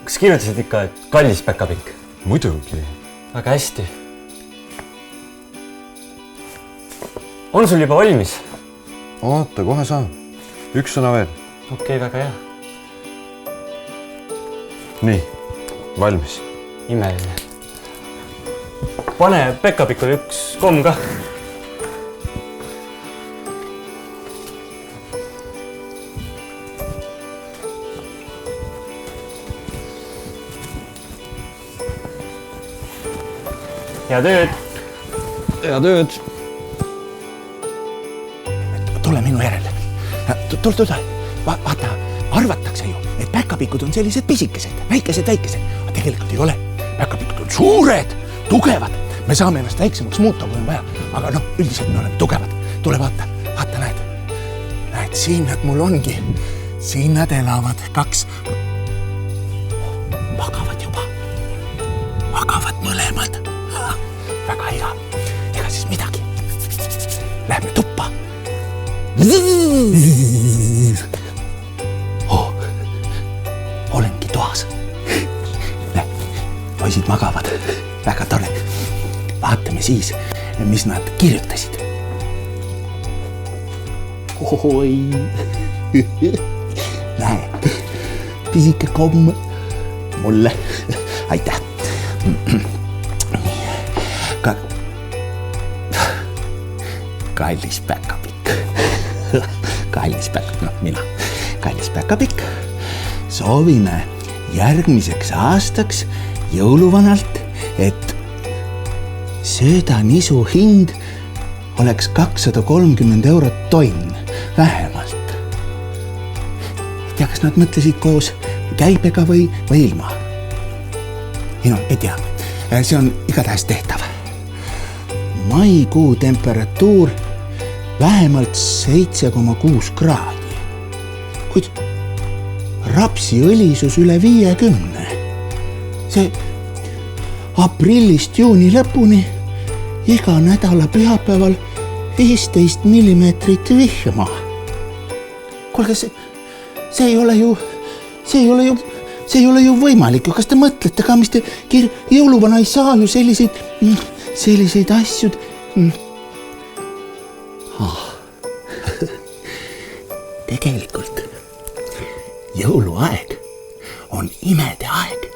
Kas kirjutasid ikka, et kallis päkapikk? Muidugi. Väga hästi. On sul juba valmis? Oota, kohe saan. Üks sõna veel. Okei, väga hea. Nii, valmis. Imeline. Pane päkapikule üks komm ka. Hea tööd. Hea tööd. Tule minu järele. Tule. Vaata, arvatakse ju, et päkapikud on sellised pisikesed, väikesed. Aga tegelikult ei ole. Päkapikud on suured, tugevad. Me saame ennast väiksemaks muuta, kui on vaja. Aga üldiselt me oleme tugevad. Tule vaata, näed. Näed, siin nad mul ongi. Siin nad elavad 2. Magavad mõlemad. Väga hea. Ega siis midagi. Läheme tuppa. Olengi toas. Poisid magavad. Väga tore. Vaatame siis, mis nad kirjutasid. Oi. Näe. Pisike komm. Mulle. Aitäh. Kallis päkapikk. Mina. Kallis päkapikk. Soovime järgmiseks aastaks jõuluvanalt, et söödanisu hind oleks 230 € tonn vähemalt. Tea, kas nad mõtlesid koos käibega või ilma? Ei tea. See on igatahes tehtav. Maikuu temperatuur vähemalt 7,6 kraadi. Kuid rapsiõlisus üle 50. See aprillist juuni lõpuni iga nädala pühapäeval 15 millimeetrit vihma. Kuulge, see ei ole ju võimalik. Kas te mõtlete ka, mis te jõuluvana ei saa ju selliseid asju? Tegelikult jõuluaeg on imede aeg.